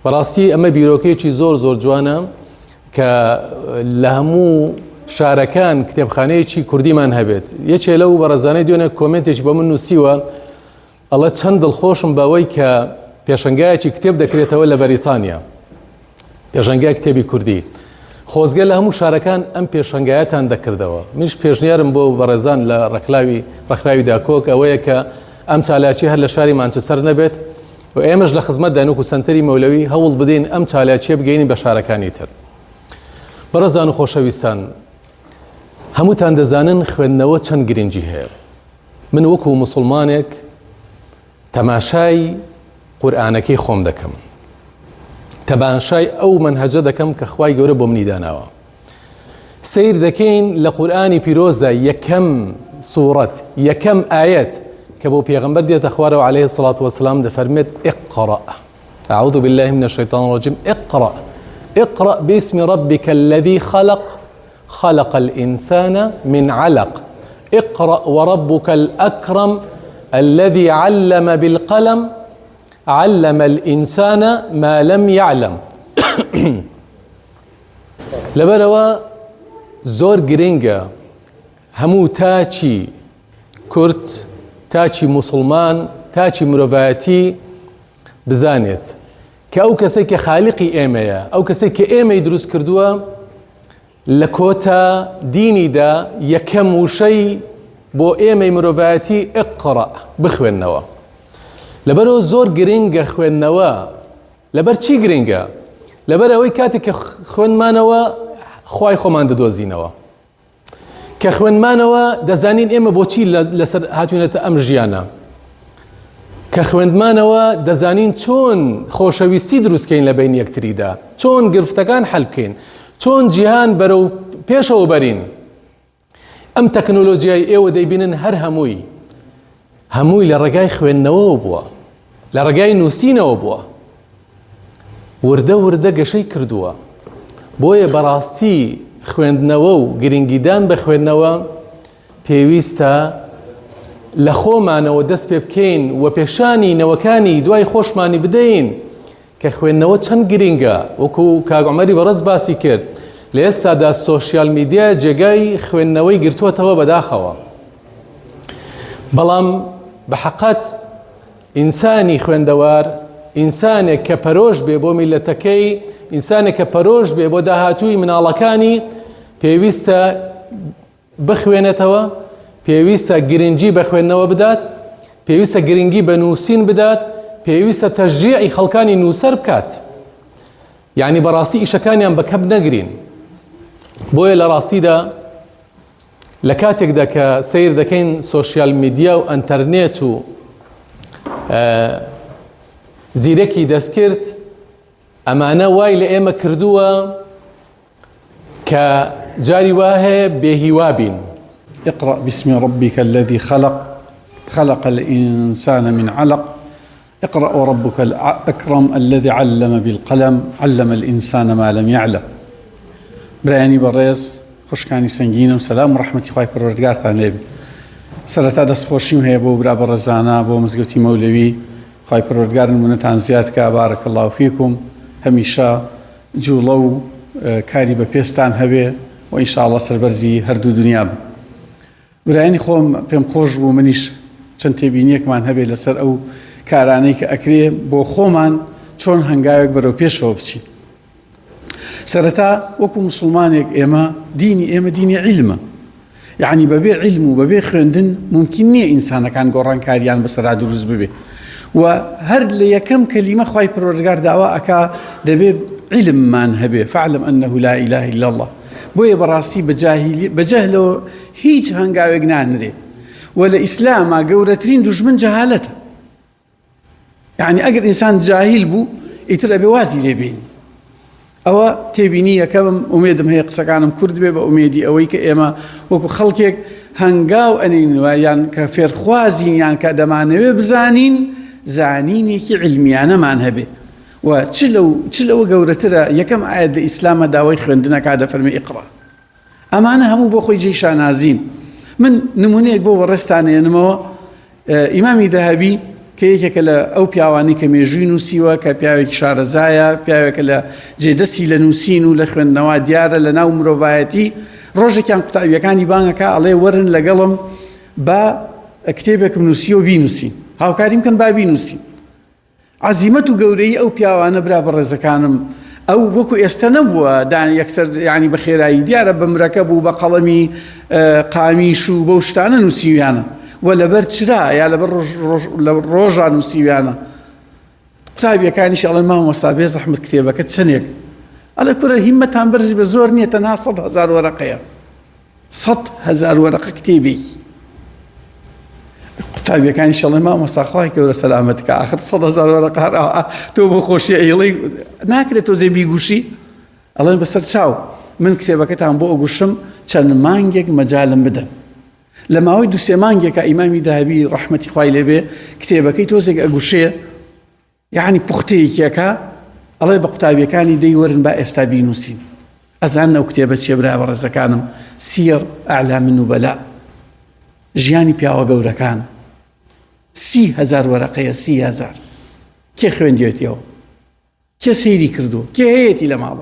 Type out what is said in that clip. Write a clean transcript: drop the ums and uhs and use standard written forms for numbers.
بەڕاستی ئەمە بیرۆکەیەکی زۆر جوانە کە لە هەموو شارەکان کتێبخانەیەکی کوردیمان هەبێت. یەکێ لەو بەڕێزانەی دوێنێ کۆمنتێکی بە من نووسیوە، ئەڵە چەند دڵخۆشم بەوەی کە پێشەنگایەکی کتێب دەکرێتەوە لە بەریتانیا، پێشەنگای کتێبی کوردی. خۆزگە لە هەموو شارەکان ئەم پێشەنگایەتان دەکردەوە. منش پێشنیارم بۆ بەڕێزان لە ڕێکخراوی داکۆک ئەوەیە کە ئەم چالاکی هەر لە شاری مانچستەر نەبێت و ئێمەش لە خزمەت دانووک و سەنتەری مەولەوی هەوڵ بدەین ئەم چالاکیە بگەینی بە شارەکانی تر. بەڕێزان و خۆشەویستان، هەمووتان دەزانن خوێندنەوە چەند گرنگی هەیە. من وەکو موسڵمانێک تەماشای قورئانەکەی خۆم دەکەم، تەماشای ئەو منهەجە دەکەم کە خوای گەورە بۆ منی داناوە. سیر دەکەین لە قورئانی پیرۆزدا یەکەم سوورەت، یەکەم ئایەت کە بۆ پێغەمبەر دێتە خوارەوە عەلەیهی سەڵات وەسەلام دەفەرمێت اقرأ أعوذ بالله من الشيطان الرجيم اقرأ باسم ربك الذي خلق الإنسان من علق اقرأ وربك الأكرم الذي علم بالقلم علم الإنسان ما لم يعلم. لبروا زور گرنگە هەموو تاچی کورد، تاچی موسڵمان، تاچی مرۆڤایەتی بزانێت کە ئەو کەسێک کە خالیقی ئێمەیە، ئەو کەسێک کە ئێمەی دروست کردووە، لە کۆتا دینیدا یەکەم وشەی بۆ ئێمەی مرۆڤایەتی اقرأ بخوێننەوە. لەبەرەوە زۆر گرنگە خوێندنەوە. لەبەر چی گرنگە؟ لەبەر ئەوەی کاتێک کە خوێنمانەوە خوای خۆمان دەدۆزینەوە، کە خوێنمانەوە دەزانین ئێمە بۆچی لەسەر هاتوونەتە ئەم ژیانە، کە خوێندمانەوە دەزانین چۆن خۆشەویستی دروستکەین لە بین یەکتریدا، چۆن گرفتەکان حەل بکەین، چۆن جیهان بەرەو پێشەوە بەرین. ئەم تەکنۆلۆجیای ئێوە دەیبینن هەر هەمووی لە ڕێگای خوێندنەوە بووە، لە ڕێگای نووسینەوە بووە، وردە گەشەی کردووە. بۆیە بەڕاستی خوێندنەوە و گرنگیدان بە خوێندنەوە پێویستە لە خۆمانەوە دەست پێ بکەین و پێشانی نەوەکانی دوای خۆشمانی بدەین کە خوێندنەوە چەند گرنگە. وەکو کاک عومەری بەڕێز باسی کرد، لە ئێستادا سۆشیال میدیا جێگای خوێندنەوەی گرتووەتەوە بەداخەوە. بەڵام بە حەقەت ئینسانی خوێندەوار، ئینسانێک کە پەرۆش بێ بۆ میلەتەکەی، ئینسانێک کە پەرۆش بێ بۆ داهاتووی مناڵەکانی، پێویستە بخوێنێتەوە، پێویستە گرنگی بە خوێندنەوە بدات، پێویستە گرنگی بە نووسین بدات، پێویستە تەشجیعی خەڵکانی نووسەر بکات. یعنی بەڕاستی ئیشەکانیان بەکەم نەگرین. بۆیە لە ڕاستیدا لە کاتێکدا کە سیر دەکەین سۆشیال میدیا و ئەنتەرنێت و زیرەکی دەستکرد، ئەمانە وای لە ئێمە کردووە کە جاری وا هەیە بێهیوا بین. اقرأ باسم ربك الذي خلق الإنسان من علق اقرأ وربك الأكرم الذي علم بالقلم علم الإنسان ما لم يعلم. برایانی بەڕێز خوشکانی سنگینم، سەلام و ڕەحمەتی خوای پەروەردگارتان لێبێ. سەرەتا دەستخۆشیم هەیە بۆ برا بەڕێزانە، بۆ مزگەوتی مەولەوی، خوای پەروەردگار نمونەتان زیاد کە، بارەک الله فیکم، هەمیشە جوڵە و کاری بە پێستان هەبێ و ئینشاءالله سەربەرزی هەردوو دنیا بن. برایانی خۆم پێم خۆش بوو منیش چەند تێبینیەکمان هەبێ لەسەر ئەو کارانەی کە ئەکرێ بۆ خۆمان چۆن هەنگاوێک بەرەو پێشەوە بچین. سەرەتا وەکو مسلمانێک دینی ئێمە دینی عیلمە، یعنی بەبێ عیلم و بەبێ خوێندن ممکن نییە ئینسانەکان گۆڕانکاریان بەسەرا دروست ببێ. و هەر لە یەکەم کەلیمە خوای پەروەردگار داوا ئەکا دەبێ عیلممان هەبێ، فاعلم ئەنەه لا ئیلاهە ئیلا الله. بۆیە بەڕاستی بەجەهلەوە هیچ هەنگاوێک نانرێ. و لە ئیسلامە گەورەترین دوژمن جەهالەتە. یعنی ئەگەر ئینسان جاهیل بوو ئیتر ئەبێ وازی لێبین. ئەوە تێبینی یەکەم ئومێدم هەیە قسەکانم کورد بێ بە ئومێدی ئەوەی کە ئێمە وەکو خەڵکێک هەنگاو ئەنین یان کە فێرخوازین یان کە دەمانەوێ بزانین زانینێکی علمیانەمان هەبێ. و چ لەوە گەورەترە یەکەم ئاەت لە ئیسلامە داوای خوێندنەکە دەفەرمێ ئیقرا. ئەمانە هەموو بۆ خۆی جێی شانازین. من نمونەیەک بۆ وەڕێستانێنمەوە. ئیمامی دەهەبی کە یەکێکە لە ئەو پیاوانی کە مێژووی نووسیوە کە پیاوێکی شارەزایە، پیاوێکە لە جێدەستی لە نووسین و لە خوێندنەوە دیارە لە ناو مرۆڤایەتی. ڕۆژێکیان قوتابیەکانی بانگەکە ئەڵێ وەرن لەگەڵم بە کتێبێکم نووسی و بینووسین، هاوکاریم کەن با بینووسین. عەزیمەت و گەورەی ئەو پیاوانە برا بەڕێزەکانم ئەو وەکو ئێستا نەبووە دان یەکسەر ینی بە خێرایی دیارە بە مرەکەب و بە قەڵەمی قامیش و بەو شتانە نووسیویانە و لەبەر چرا یا لەبەر ڕۆژە نووسیویانە. قوتابیەکانیش ئەڵێن مامۆستا بێ زەحمەت کتێبەکەت چەندێک؟ ئەڵێ کوڕە هیممەتان بەرزی بە زۆر نییە، تەنها 100,000 وەرەقەیە، 100,000 وەرەقە کتێبێکی. قوتابیەکانی شەڵێ مامۆستا خوای گەورە سەلامەتکە، ئاخر 100,000 وەرەقە تۆ بۆ خۆشی ئەیڵی ناکرێت تۆ زێ بیگوشی؟ ئەڵێن بەسەر چاو من کتێبەکەتان بۆ ئەگوشم چەند مانگێک مەجالم بدەن. لە ماوەی 2-3 مانگێکە ئیمامی داهەبی ڕەحمەتی خوای لێبێ کتێبەکەی تۆزێک ئەگوشێ، یعنی پوختەیەکێکە، ئەڵێ بە قوتابیەکانی دەی وەرن با ئێستا بینووسین. ئەزان ئەو کتێبە چێ برا بەڕێزەکانم؟ سیر ئەعلام النوبەلا، ژیانی پیاوە گەورەکان. 30,000 وەرەقەیە، 30,000. کێ خوێندیێتیەوە؟ کێ سەیری کردو؟ کێ هەیەی لە ماڵە؟